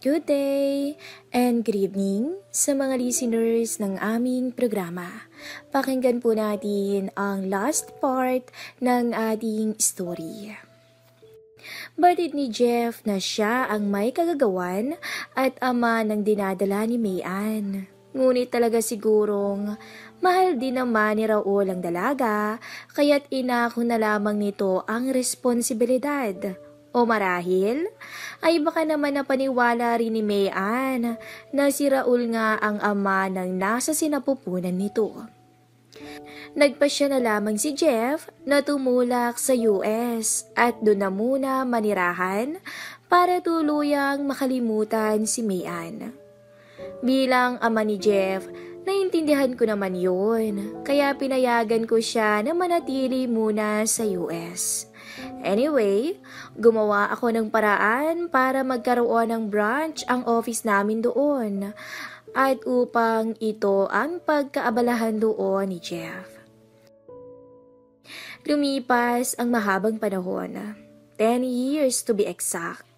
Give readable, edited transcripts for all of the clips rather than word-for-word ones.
Good day and good evening sa mga listeners ng aming programa. Pakinggan po natin ang last part ng ating story. Batid ni Jeff na siya ang may kagagawan at ama ng dinadala ni Mayan. Ngunit talaga sigurong mahal din naman ni Raul ang dalaga, kaya't inako na lamang nito ang responsibilidad. O marahil, ay baka naman napaniwala rin ni Mayan na si Raul nga ang ama ng nasa sinapupunan nito. Nagpasya na lamang si Jeff na tumulak sa US at doon na muna manirahan para tuluyang makalimutan si Mayan. Bilang ama ni Jeff, naintindihan ko naman yun, kaya pinayagan ko siya na manatili muna sa US. Anyway, gumawa ako ng paraan para magkaroon ng branch ang office namin doon at upang ito ang pagkaabalahan doon ni Jeff. Lumipas ang mahabang panahon, 10 years to be exact.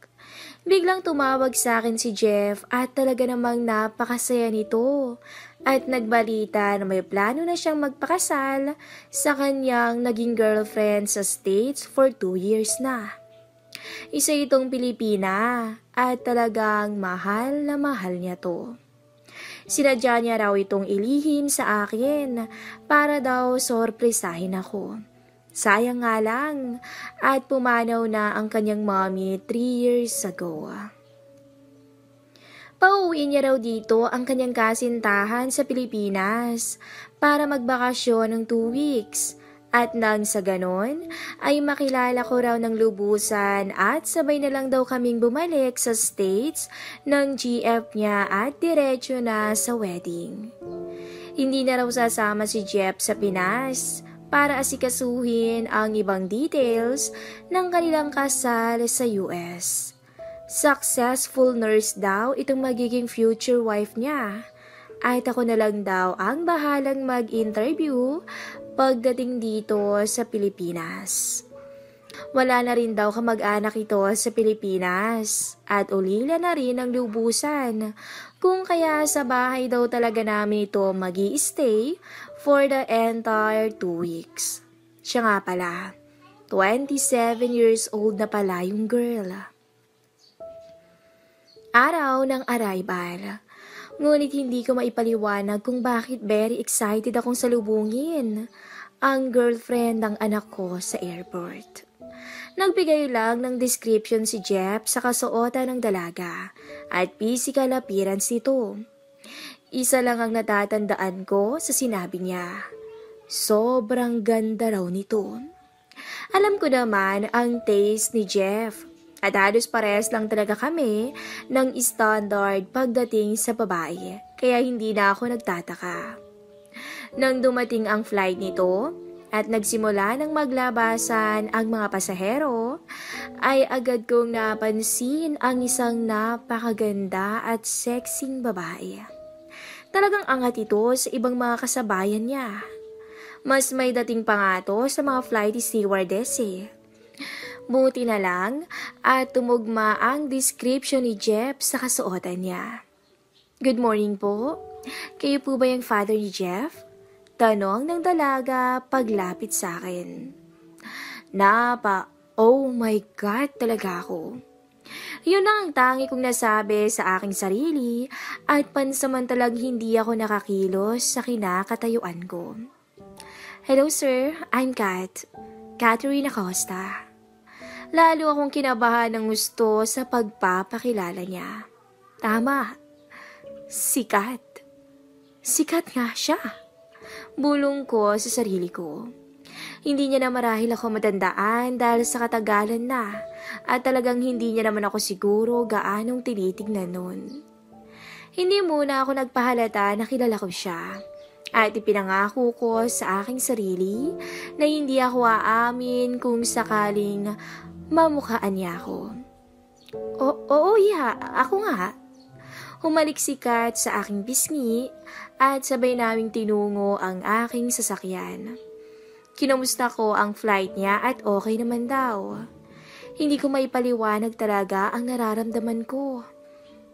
Biglang tumawag sa akin si Jeff at talaga namang napakasaya nito at nagbalita na may plano na siyang magpakasal sa kanyang naging girlfriend sa States for 2 years na. Isa itong Pilipina at talagang mahal na mahal niya to. Sinadya niya raw itong ilihim sa akin para daw sorpresahin ako. Sayang nga lang at pumanaw na ang kanyang mommy 3 years ago. Pauwi niya raw dito ang kanyang kasintahan sa Pilipinas para magbakasyon ng 2 weeks at nang sa ganon ay makilala ko raw ng lubusan at sabay na lang daw kaming bumalik sa States ng GF niya at diretso na sa wedding. Hindi na raw sasama si Jeff sa Pinas para asikasuhin ang ibang details ng kanilang kasal sa US. Successful nurse daw itong magiging future wife niya. At ako na lang daw ang bahalang mag-interview pagdating dito sa Pilipinas. Wala na rin daw kamag-anak ito sa Pilipinas at ulila na rin ang lubusan. Kung kaya sa bahay daw talaga namin ito magi-stay for the entire 2 weeks. Siya nga pala, 27 years old na pala yung girl. Araw ng arrival. Ngunit hindi ko maipaliwanag kung bakit very excited akong salubungin ang girlfriend ng anak ko sa airport. Nagbigay lang ng description si Jeff sa kasuotan ng dalaga at physical appearance nito. Isa lang ang natatandaan ko sa sinabi niya. Sobrang ganda raw nito. Alam ko naman ang taste ni Jeff at halos pares lang talaga kami ng standard pagdating sa babae, kaya hindi na ako nagtataka. Nang dumating ang flight nito at nagsimula ng maglabasan ang mga pasahero, ay agad kong napansin ang isang napakaganda at sexing babae. Talagang angat ito sa ibang mga kasabayan niya. Mas may dating pa nga to sa mga flight stewardess eh. Buti na lang at tumugma ang description ni Jeff sa kasuotan niya. Good morning po. Kayo po ba yung father ni Jeff? Tanong ng dalaga paglapit sa akin. Oh my God talaga ako. Yun ang tangi kong nasabi sa aking sarili at pansamantalang hindi ako nakakilos sa kinakatayuan ko. Hello sir, I'm Catherine Acosta. Lalo akong kinabahan ng gusto sa pagpapakilala niya. Tama, sikat. Sikat nga siya. Bulong ko sa sarili ko. Hindi niya na marahil ako matandaan dahil sa katagalan na at talagang hindi niya naman ako siguro gaanong tinitignan nun. Hindi muna ako nagpahalata na kilala ko siya at ipinangako ko sa aking sarili na hindi ako aamin kung sakaling mamukhaan niya ako. Oo, ako nga. Humalik si Kat sa aking pisngi at sabay naming tinungo ang aking sasakyan. Kinamusta ko ang flight niya at okay naman daw. Hindi ko maipaliwanag talaga ang nararamdaman ko.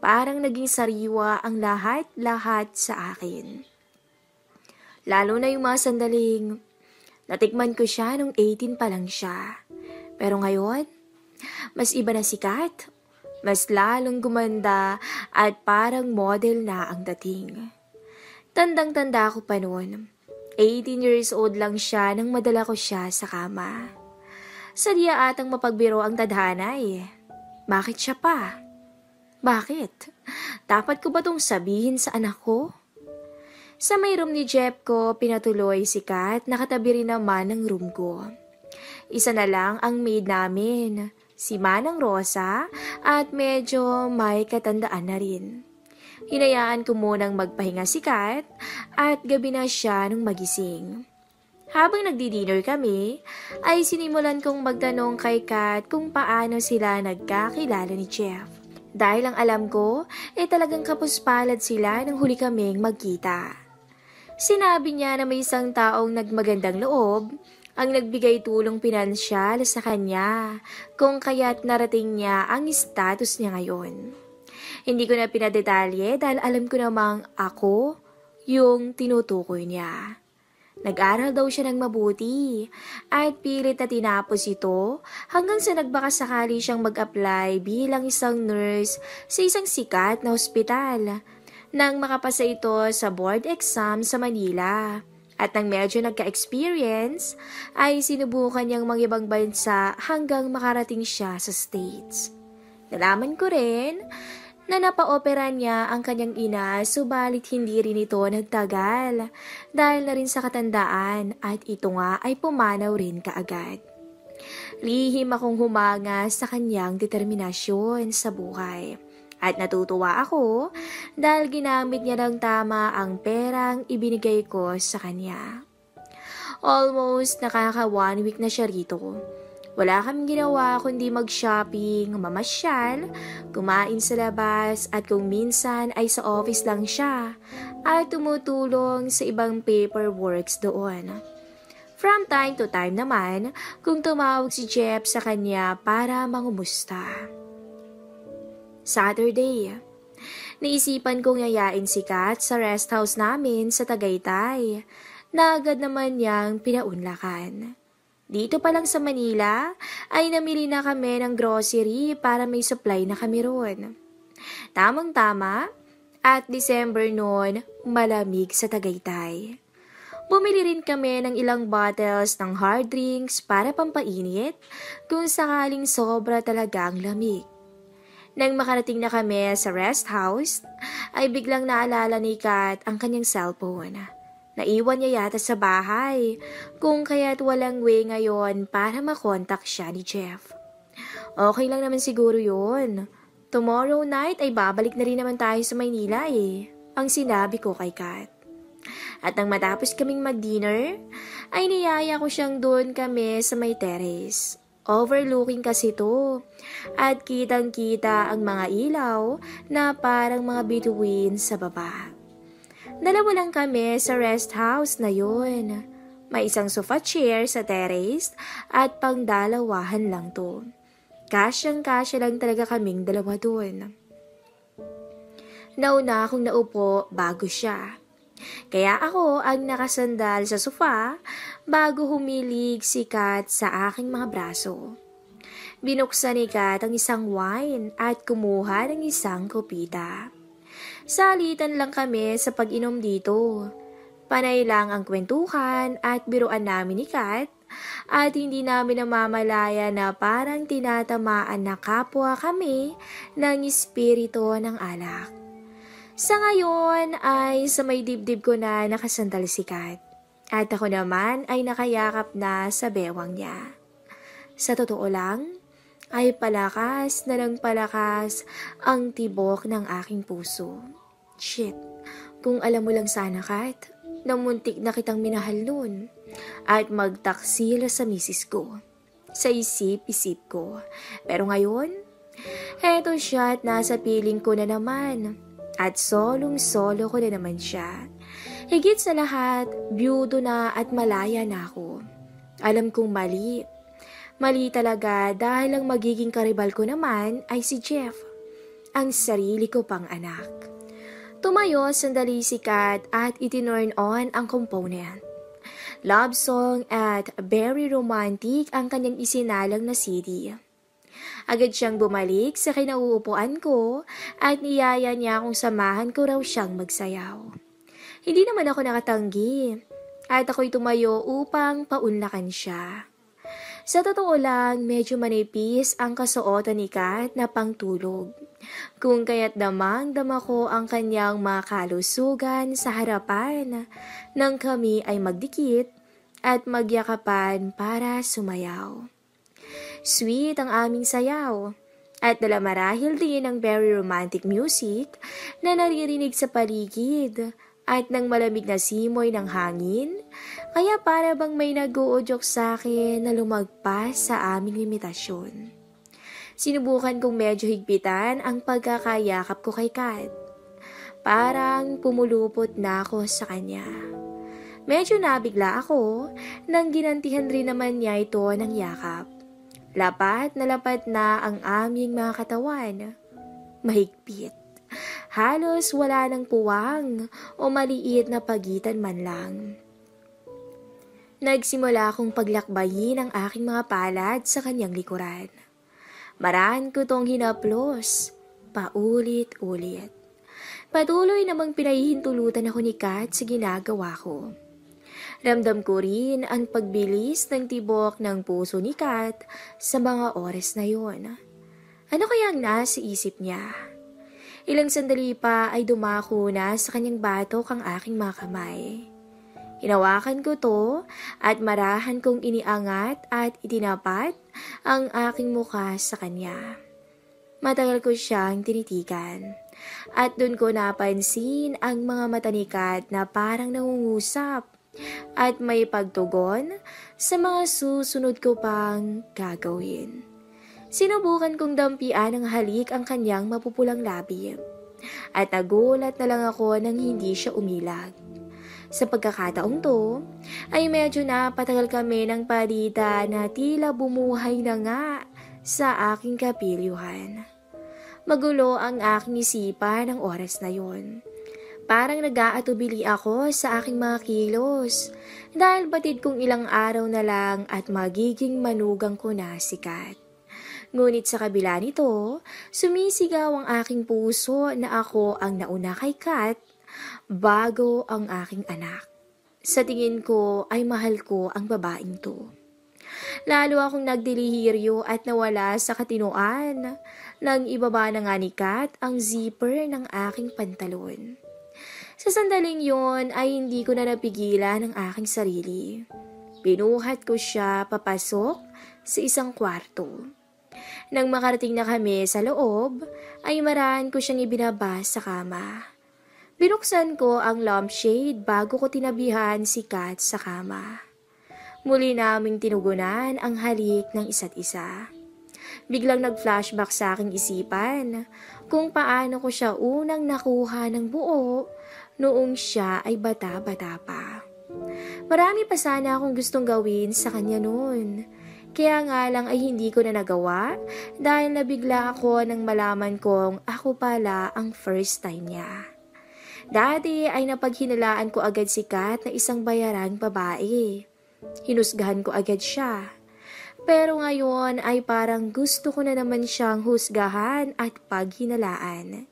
Parang naging sariwa ang lahat-lahat sa akin. Lalo na yung mga sandaling natikman ko siya nung 18 pa lang siya. Pero ngayon, mas iba na sikat. Mas lalong gumanda at parang model na ang dating. Tandang-tanda ko pa noon. 18 years old lang siya nang madala ko siya sa kama. Sadya atang mapagbiro ang tadhana eh. Bakit siya pa? Bakit? Dapat ko ba tong sabihin sa anak ko? Sa may room ni Jeff ko, pinatuloy si Kat, nakatabi rin naman ng room ko. Isa na lang ang maid namin, si Manang Rosa, at medyo may katandaan na rin. Hinayaan ko munang magpahinga si Kat at gabi na siya nung magising. Habang nagdi-dinner kami, ay sinimulan kong magtanong kay Kat kung paano sila nagkakilala ni Jeff. Dahil ang alam ko, talagang kapuspalad sila nang huli kaming magkita. Sinabi niya na may isang taong nagmagandang loob ang nagbigay tulong pinansyal sa kanya kung kaya't narating niya ang status niya ngayon. Hindi ko na pinadetalye dahil alam ko namang ako yung tinutukoy niya. Nag-aral daw siya ng mabuti at pilit na tinapos ito hanggang sa nagbakasakali siyang mag-apply bilang isang nurse sa isang sikat na ospital nang makapasa ito sa board exam sa Manila. At nang medyo nagka-experience ay sinubukan niyang mga ibang bansa hanggang makarating siya sa States. Nalaman ko rin na napaopera niya ang kanyang ina subalit hindi rin ito nagtagal dahil na rin sa katandaan at ito nga ay pumanaw rin kaagad. Lihim akong humanga sa kanyang determinasyon sa buhay at natutuwa ako dahil ginamit niya ng tama ang perang ibinigay ko sa kanya. Almost nakaka 1 week na siya rito. Wala kaming ginawa kundi mag-shopping, mamasyal, kumain sa labas at kung minsan ay sa office lang siya at tumutulong sa ibang paperworks doon. From time to time naman kung tumawag si Jeff sa kanya para mangumusta. Saturday, naisipan kong yayain si Kat sa rest house namin sa Tagaytay na agad naman niyang pinaunlakan. Dito pa lang sa Manila ay namili na kami ng grocery para may supply na kami roon. Tamang-tama at December noon malamig sa Tagaytay. Bumili rin kami ng ilang bottles ng hard drinks para pampainit kung sakaling sobra talaga ang lamig. Nang makarating na kami sa rest house ay biglang naalala ni Kat ang kanyang cellphone. Naiwan niya yata sa bahay, kung kaya't walang way ngayon para makontak siya ni Jeff. Okay lang naman siguro yun. Tomorrow night ay babalik na rin naman tayo sa Maynila ang sinabi ko kay Kat. At nang matapos kaming mag-dinner, ay niyaya ko siyang doon kami sa may terrace. Overlooking kasi to at kitang-kita ang mga ilaw na parang mga bituin sa baba. Dalawa lang kami sa rest house na yun. May isang sofa chair sa terrace at pangdalawahan lang to. Kasyang-kasya lang talaga kaming dalawa doon. Nauna akong naupo bago siya. Kaya ako ang nakasandal sa sofa bago humilig si Kat sa aking mga braso. Binuksan ni Kat ang isang wine at kumuha ng isang kopita. Salitan lang kami sa pag-inom dito. Panay lang ang kwentuhan at biruan namin ni Kat at hindi namin namamalaya na parang tinatamaan na kapwa kami ng espiritu ng alak. Sa ngayon ay sa may dibdib ko na nakasandal si Kat at ako naman ay nakayakap na sa bewang niya. Sa totoo lang, ay palakas na ng palakas ang tibok ng aking puso. Shit, kung alam mo lang sana Kat, na muntik na kitang minahal noon at magtaksil sa misis ko. Sa isip-isip ko. Pero ngayon, eto siya at nasa piling ko na naman. At solong-solo ko na naman siya. Higit sa lahat, byudo na at malaya na ako. Alam kong mali. Mali talaga dahil ang magiging karibal ko naman ay si Jeff. ang sarili ko pang anak. Tumayo sandali si Kat at itinurn on ang component. Love song at very romantic ang kanyang isinalang na CD. Agad siyang bumalik sa kinauupuan ko at niyaya niya akong samahan ko raw siyang magsayaw. Hindi naman ako nakatanggi at ako'y tumayo upang paunlakan siya. Sa totoo lang, medyo manipis ang kasuotan ni Kat na pangtulog. Kung kaya't damang-dama ko ang kanyang makalusugan sa harapan nang kami ay magdikit at magyakapan para sumayaw. Sweet ang aming sayaw at dala marahil din ang very romantic music na naririnig sa paligid at ng malamig na simoy ng hangin, kaya para bang may nag-uudyok sa akin na lumagpas sa aming limitasyon. Sinubukan kong medyo higpitan ang pagkakayakap ko kay Kat. Parang pumulupot na ako sa kanya. Medyo nabigla ako nang ginantihan rin naman niya ito ng yakap. Lapat na ang aming mga katawan. Mahigpit. Halos wala ng puwang o maliit na pagitan man lang. Nagsimula akong paglakbayin ang aking mga palad sa kanyang likuran. Maraan ko tong hinaplos, paulit-ulit. Patuloy namang pinahihintulutan ako ni Kat sa ginagawa ko. Ramdam ko rin ang pagbilis ng tibok ng puso ni Kat sa mga oras na yon. Ano kaya ang nasa isip niya? Ilang sandali pa ay dumako na sa kanyang batok ang aking mga kamay. Hinawakan ko to at marahan kong iniangat at itinapat ang aking mukha sa kanya. Matagal ko siyang tinitigan at doon ko napansin ang mga mata ni Kat na parang nangungusap at may pagtugon sa mga susunod ko pang gagawin. Sinubukan kong dampian ng halik ang kanyang mapupulang labi at nagulat na lang ako nang hindi siya umilag. Sa pagkakataong to, ay medyo napatagal kami ng palita na tila bumuhay na nga sa aking kapilyuhan. Magulo ang aking isipan ng oras na yon. Parang nag-aatubili ako sa aking mga kilos dahil batid kong ilang araw na lang at magiging manugang ko na si Kat. Ngunit sa kabila nito, sumisigaw ang aking puso na ako ang nauna kay Kat bago ang aking anak. Sa tingin ko ay mahal ko ang babaeng to. Lalo akong nagdelihiryo at nawala sa katinuan nang ibaba na nga ni Kat ang zipper ng aking pantalon. Sa sandaling yon ay hindi ko na napigilan ang aking sarili. Pinuhat ko siya papasok sa isang kwarto. Nang makarating na kami sa loob, ay maraan ko siyang ibinaba sa kama. Binuksan ko ang lampshade bago ko tinabihan si Kat sa kama. Muli naming tinugunan ang halik ng isa't isa. Biglang nag-flashback sa aking isipan kung paano ko siya unang nakuha ng buo noong siya ay bata-bata pa. Marami pa sana akong gustong gawin sa kanya noon. Kaya nga lang ay hindi ko na nagawa dahil nabigla ako nang malaman kong ako pala ang first time niya. Dati ay napaghinalaan ko agad si Kat na isang bayarang babae. Hinusgahan ko agad siya. Pero ngayon ay parang gusto ko na naman siyang husgahan at paghinalaan.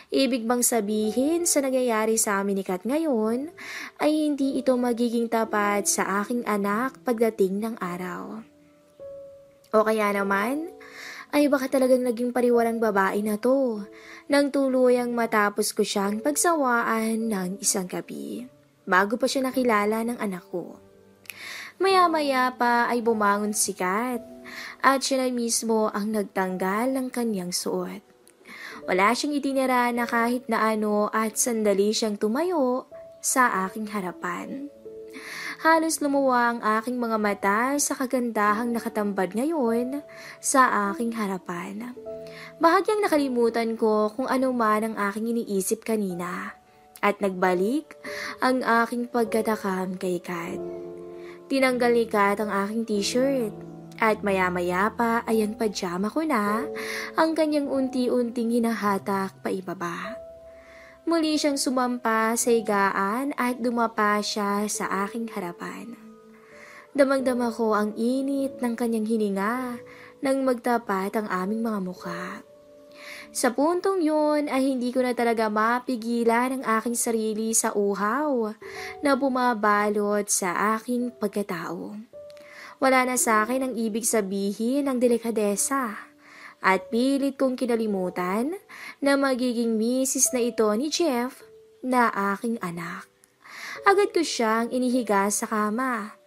Ibig bang sabihin sa nangyayari sa amin ni Kat ngayon ay hindi ito magiging tapat sa aking anak pagdating ng araw? O kaya naman, ay baka talagang naging pariwalang babae na to nang tuluyang matapos ko siyang pagsawaan ng isang gabi bago pa siya nakilala ng anak ko. Maya-maya pa ay bumangon si Kat at siya na mismo ang nagtanggal ng kanyang suot. Wala siyang itinira na kahit na ano at sandali siyang tumayo sa aking harapan. Halos lumuwa ang aking mga mata sa kagandahang nakatambad ngayon sa aking harapan. Bahagyang nakalimutan ko kung ano man ang aking iniisip kanina at nagbalik ang aking pagkatakam kay Kat. Tinanggal ni Kat ang aking t-shirt At maya-maya pa ay ang pajama ko na ang kanyang unti-unting hinahatak pa ibaba. Muli siyang sumampa sa higaan at dumapa siya sa aking harapan. Damang-dama ko ang init ng kanyang hininga nang magtapat ang aming mga mukha. Sa puntong yun ay hindi ko na talaga mapigilan ang aking sarili sa uhaw na bumabalot sa aking pagkatao. Wala na sa akin ang ibig sabihin ng delikadesa at pilit kong kinalimutan na magiging misis na ito ni Jeff na aking anak. Agad ko siyang inihiga sa kama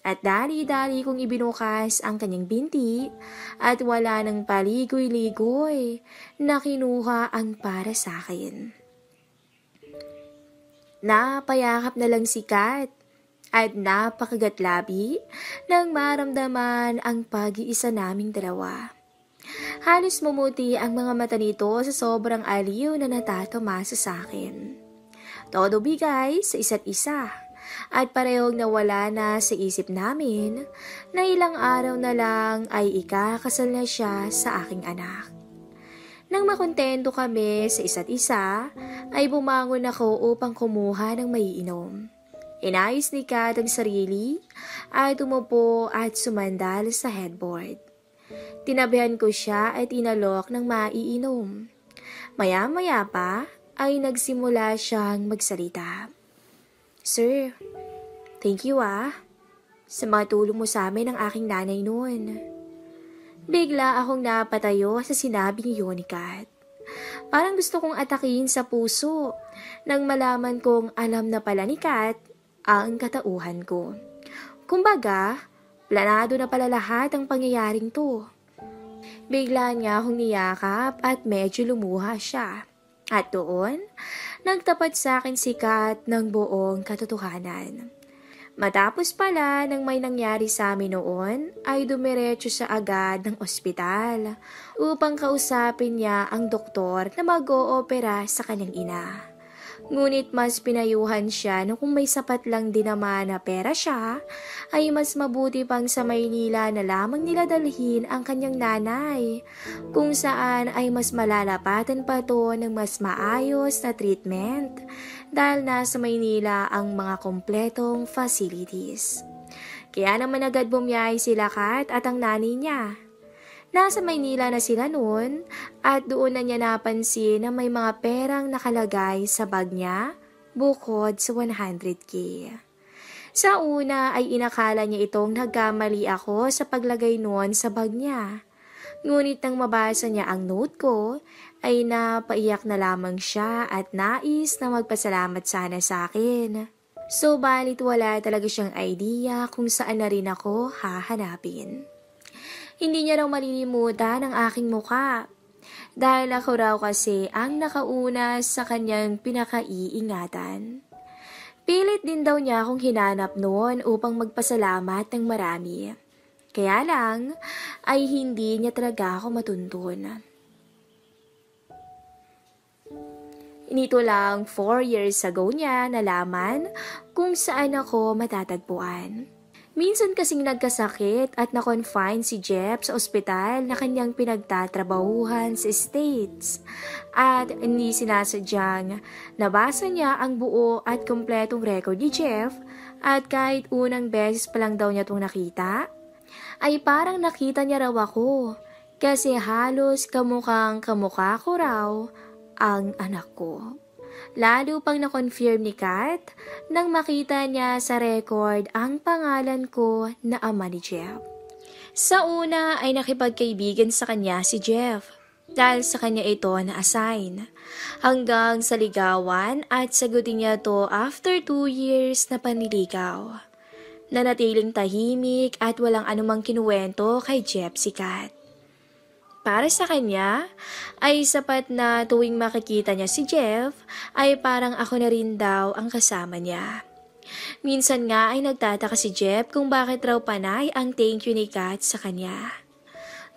at dali-dali kong ibinukas ang kanyang binti at wala ng paligoy-ligoy na kinuha ang para sa akin. Napayakap na lang si Kat at napakagatlabi nang maramdaman ang pag-iisa naming dalawa. Halos mumuti ang mga mata nito sa sobrang aliw na natatamasa sa akin. Todo bigay sa isa't isa. At parehong nawala na sa isip namin na ilang araw na lang ay ikakasal na siya sa aking anak. Nang makontento kami sa isa't isa, ay bumangon ako upang kumuha ng maiinom. Inayos ni Kat ang sarili at umupo at sumandal sa headboard. Tinabihan ko siya at inalok ng maiinom. Maya-maya pa ay nagsimula siyang magsalita. Sir, thank you sa mga tulong mo sa amin ng aking nanay noon. Bigla akong napatayo sa sinabi ni Kat. Parang gusto kong atakihin sa puso nang malaman kong alam na pala ni Kat ang katauhan ko. Kumbaga, planado na pala lahat ang pangyayaring to. Bigla niya akong niyakap at medyo lumuha siya. At doon, nagtapat sa akin si Kat ng buong katotohanan. Matapos pala nang may nangyari sa amin noon, ay dumiretso siya agad ng ospital upang kausapin niya ang doktor na mag-oopera sa kanyang ina. Ngunit mas pinayuhan siya na kung may sapat lang din naman na pera siya, ay mas mabuti pang sa Maynila na lamang nila dalhin ang kanyang nanay, kung saan ay mas malalapatan pa to ng mas maayos na treatment dahil nasa Maynila ang mga kompletong facilities. Kaya naman agad bumiyahe sila Kat at ang nanay niya. Nasa Maynila na sila noon at doon na niya napansin na may mga perang nakalagay sa bag niya bukod sa 100K. Sa una ay inakala niya itong nagkamali ako sa paglagay noon sa bag niya. Ngunit nang mabasa niya ang note ko ay napaiyak na lamang siya at nais na magpasalamat sana sa akin. Subalit wala talaga siyang idea kung saan na rin ako hahanapin. Hindi niya raw malilimutan ang aking muka dahil ako raw kasi ang nakauna sa kanyang pinakaiingatan. Pilit din daw niya akong hinanap noon upang magpasalamat ng marami. Kaya lang ay hindi niya talaga ako matuntun. Nito lang 4 years ago niya nalaman kung saan ako matatagpuan. Minsan kasing nagkasakit at na-confine si Jeff sa ospital na kanyang pinagtatrabahuhan sa States. At hindi sinasadyang nabasa niya ang buo at kompletong record ni Jeff at kahit unang beses pa lang daw niya itong nakita, ay parang nakita niya raw ako kasi halos kamukhang kamukha ko raw ang anak ko. Lalo pang na-confirm ni Kat nang makita niya sa record ang pangalan ko na ama ni Jeff. Sa una ay nakipagkaibigan sa kanya si Jeff dahil sa kanya ito na-assign. Hanggang sa ligawan at sagutin niya to after 2 years na panliligaw. Nanatiling tahimik at walang anumang kinuwento kay Jeff si Kat. Para sa kanya, ay sapat na tuwing makikita niya si Jeff, ay parang ako na rin daw ang kasama niya. Minsan nga ay nagtataka si Jeff kung bakit raw panay ang thank you ni Kat sa kanya.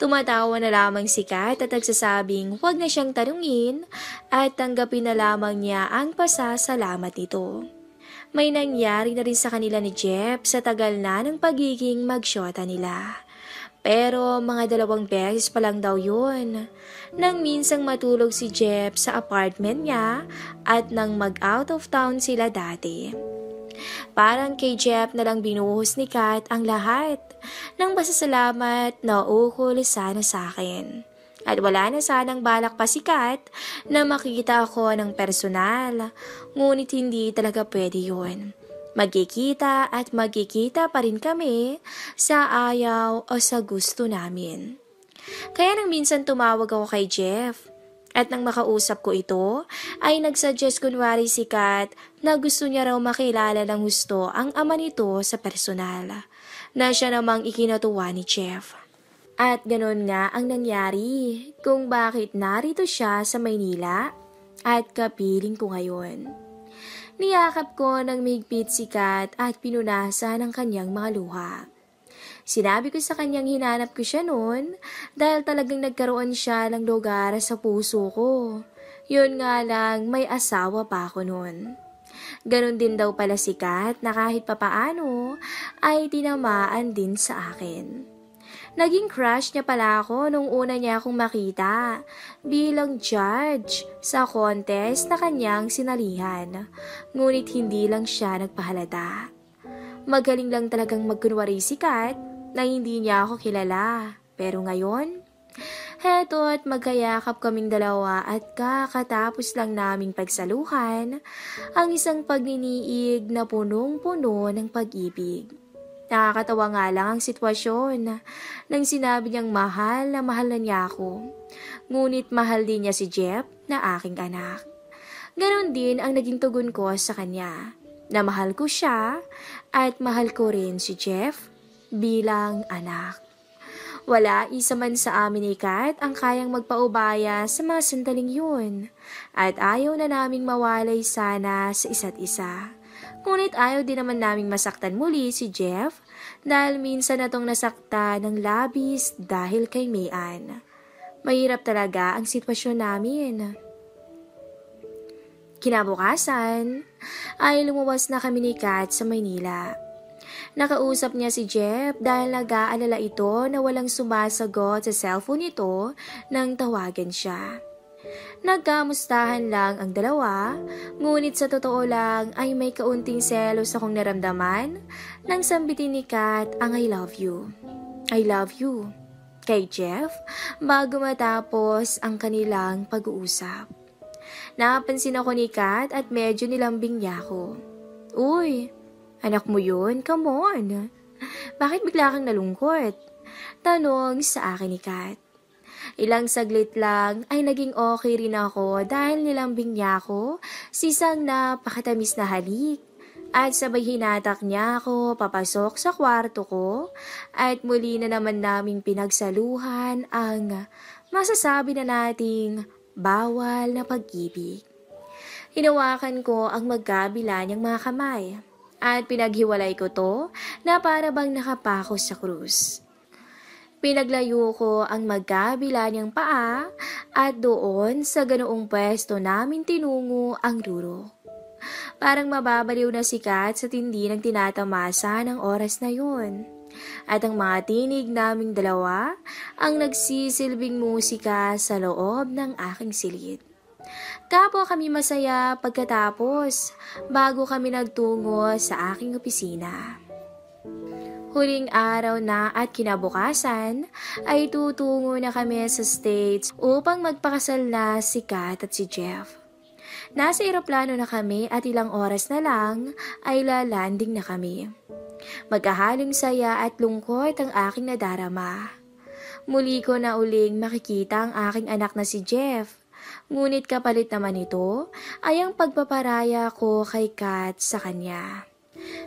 Tumatawa na lamang si Kat at nagsasabing huwag na siyang tanungin at tanggapin na lamang niya ang pasasalamat nito. May nangyari na rin sa kanila ni Jeff sa tagal na ng pagiging magsyota nila. Pero mga 2 beses pa lang daw yun. Nang minsang matulog si Jeff sa apartment niya at nang mag-out of town sila dati. Parang kay Jeff na lang binuhos ni Kat ang lahat ng pasasalamat na ukol sana sa akin. At wala na sanang balak pa si Kat na makita ako ng personal, ngunit hindi talaga pwede yun. Magkikita at magkikita pa rin kami sa ayaw o sa gusto namin. Kaya nang minsan tumawag ako kay Jeff at nang makausap ko ito ay nagsuggest kunwari si Kat na gusto niya raw makilala ng gusto ang ama nito sa personal na siya namang ikinatuwa ni Jeff. At ganon nga ang nangyari kung bakit narito siya sa Maynila at kapiling ko ngayon. Niyakap ko ng mahigpit si Kat at pinunasan ang kanyang mga luha. Sinabi ko sa kanyang hinanap ko siya noon dahil talagang nagkaroon siya ng lugar sa puso ko. Yun nga lang, may asawa pa ako noon. Ganon din daw pala si Kat na kahit papaano ay tinamaan din sa akin. Naging crush niya pala ako nung una niya akong makita bilang judge sa contest na kanyang sinalihan. Ngunit hindi lang siya nagpahalata. Magaling lang talagang magkunwari si Kat na hindi niya ako kilala. Pero ngayon, heto at magkayakap kaming dalawa at kakatapos lang naming pagsaluhan ang isang pagniniig na punong-puno ng pag-ibig. Nakakatawa nga lang ang sitwasyon nang sinabi niyang mahal na niya ako. Ngunit mahal din niya si Jeff na aking anak. Ganon din ang naging tugon ko sa kanya, na mahal ko siya at mahal ko rin si Jeff bilang anak. Wala isa man sa amin ni Kat ang kayang magpaubaya sa mga sandaling yun at ayaw na naming mawalay sana sa isa't isa. Ngunit ayaw din naman naming masaktan muli si Jeff dahil minsan na tong nasakta ng labis dahil kay Mayan. Mahirap talaga ang sitwasyon namin. Kinabukasan ay lumuwas na kami ni Kat sa Maynila. Nakausap niya si Jeff dahil nag-aalala ito na walang sumasagot sa cellphone nito nang tawagan siya. Nagkamustahan lang ang dalawa, ngunit sa totoo lang ay may kaunting selos akong naramdaman nang sambitin ni Kat ang I love you. I love you kay Jeff bago matapos ang kanilang pag-uusap. Napansin ako ni Kat at medyo nilambing niya ako. Uy, anak mo yun? Come on! Bakit bigla kang nalungkot? Tanong sa akin ni Kat. Ilang saglit lang ay naging okay rin ako dahil nilambing niya ako sa isang napakatamis na halik at sabay hinatak niya ako papasok sa kwarto ko at muli na naman naming pinagsaluhan ang masasabi na nating bawal na pag-ibig. Hinawakan ko ang magkabila niyang mga kamay at pinaghiwalay ko to na para bang nakapako sa krus. Pinaglayo ko ang magkabila niyang paa at doon sa ganoong pwesto namin tinungo ang rurok. Parang mababaliw na si Kat sa tindi ng tinatamasa ng oras na yun. At ang mga tinig naming dalawa ang nagsisilbing musika sa loob ng aking silid. Kapwa kami masaya pagkatapos bago kami nagtungo sa aking opisina. Huling araw na at kinabukasan ay tutungo na kami sa States upang magpakasal na si Kat at si Jeff. Nasa eroplano na kami at ilang oras na lang ay lalanding na kami. Magkahalong saya at lungkot ang aking nadarama. Muli ko na uling makikita ang aking anak na si Jeff. Ngunit kapalit naman ito ay ang pagpaparaya ko kay Kat sa kanya.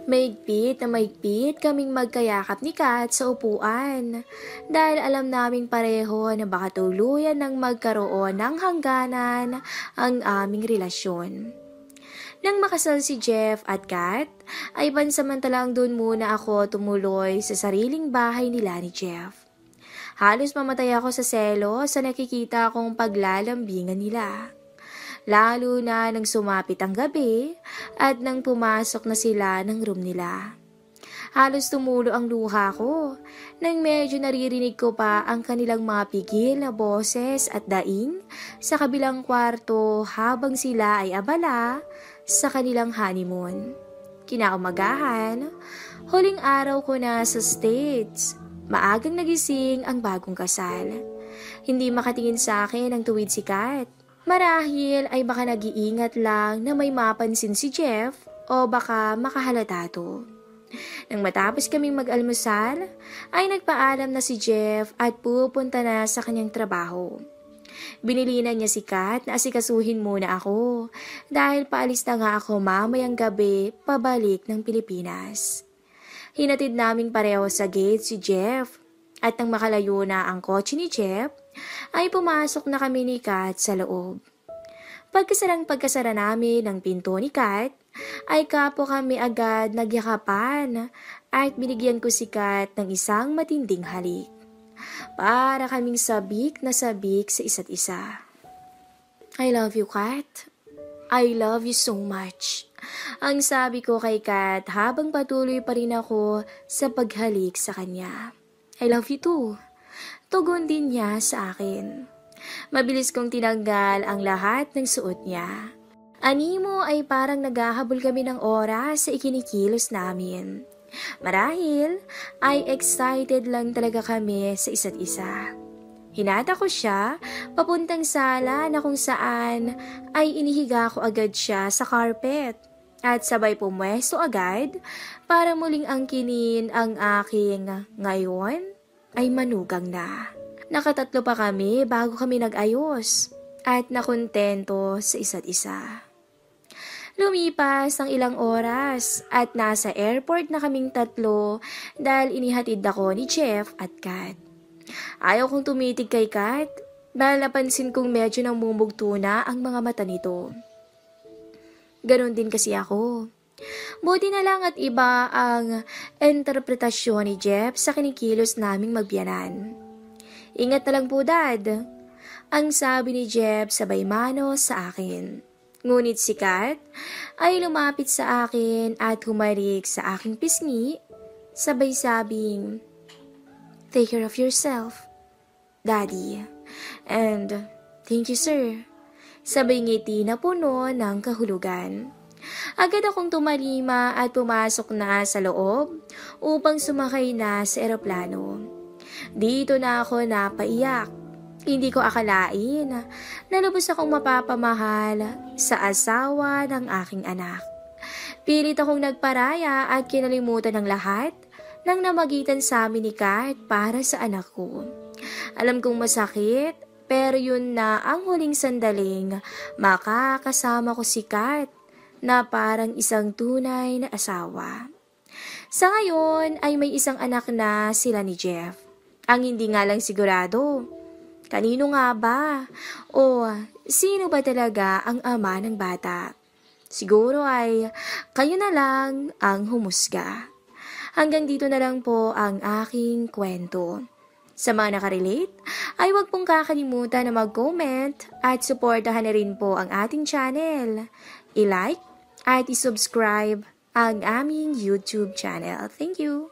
Mahigpit na mahigpit kaming magkayakap ni Kat sa upuan dahil alam naming pareho na baka tuluyan ng magkaroon ng hangganan ang aming relasyon. Nang makasal si Jeff at Kat, ay pansamantalang doon muna ako tumuloy sa sariling bahay nila ni Jeff. Halos mamatay ako sa selo sa nakikita kong paglalambingan nila. Lalo na nang sumapit ang gabi at nang pumasok na sila ng room nila. Halos tumulo ang luha ko nang medyo naririnig ko pa ang kanilang mga pigil na boses at daing sa kabilang kwarto habang sila ay abala sa kanilang honeymoon. Kinaumagahan, huling araw ko na sa States. Maagang nagising ang bagong kasal. Hindi makatingin sa akin ang tuwid si Kat. Marahil ay baka nag-iingat lang na may mapansin si Jeff o baka makahalata to. Nang matapos kaming mag-almusal, ay nagpaalam na si Jeff at pupunta na sa kanyang trabaho. Binilinan niya si Kat na asikasuhin muna ako dahil paalis na nga ako mamayang gabi pabalik ng Pilipinas. Hinatid naming pareho sa gate si Jeff at nang makalayo na ang kotse ni Jeff, ay pumasok na kami ni Kat sa loob. Pagkasara namin ng pinto ni Kat, ay kapo kami agad nagyakapan at binigyan ko si Kat ng isang matinding halik. Para kaming sabik na sabik sa isa't isa. I love you, Kat. I love you so much. Ang sabi ko kay Kat habang patuloy pa rin ako sa paghalik sa kanya. I love you too. Tugon din niya sa akin. Mabilis kong tinanggal ang lahat ng suot niya. Animo ay parang naghahabol kami ng oras sa ikinikilos namin. Marahil ay excited lang talaga kami sa isa't isa. Hinata ko siya papuntang sala na kung saan ay inihiga ko agad siya sa carpet at sabay pumwesto agad para muling angkinin ang aking ngayon ay manugang na. Nakatatlo pa kami bago kami nag-ayos at nakontento sa isa't isa. Lumipas ang ilang oras at nasa airport na kaming tatlo dahil inihatid ako ni Jeff at Kat. Ayaw kong tumitig kay Kat dahil napansin kong medyo namumugto na ang mga mata nito. Ganon din kasi ako. Buti na lang at iba ang interpretasyon ni Jeff sa kinikilos naming magbiyanan. Ingat na lang po, Dad. Ang sabi ni Jeff sabay mano sa akin. Ngunit si Kat ay lumapit sa akin at humarik sa aking pisngi, sabay sabing, "Take care of yourself, Daddy." And, "Thank you, sir." Sabay ngiti na puno ng kahulugan. Agad akong tumalima at pumasok na sa loob upang sumakay na sa eroplano. Dito na ako napaiyak. Hindi ko akalain na lubos akong mapapamahal sa asawa ng aking anak. Pilit akong nagparaya at kinalimutan ng lahat nang namagitan sa amin ni Kat para sa anak ko. Alam kong masakit, pero yun na ang huling sandaling makakasama ko si Kat na parang isang tunay na asawa. Sa ngayon ay may isang anak na sila ni Jeff. Ang hindi nga lang sigurado, kanino nga ba? O sino ba talaga ang ama ng bata? Siguro ay kayo na lang ang humusga. Hanggang dito na lang po ang aking kwento. Sa mga nakarelate, ay huwag pong kakalimutan na mag-comment at suportahan na rin po ang ating channel. I-like at i-subscribe ang aming YouTube channel. Thank you!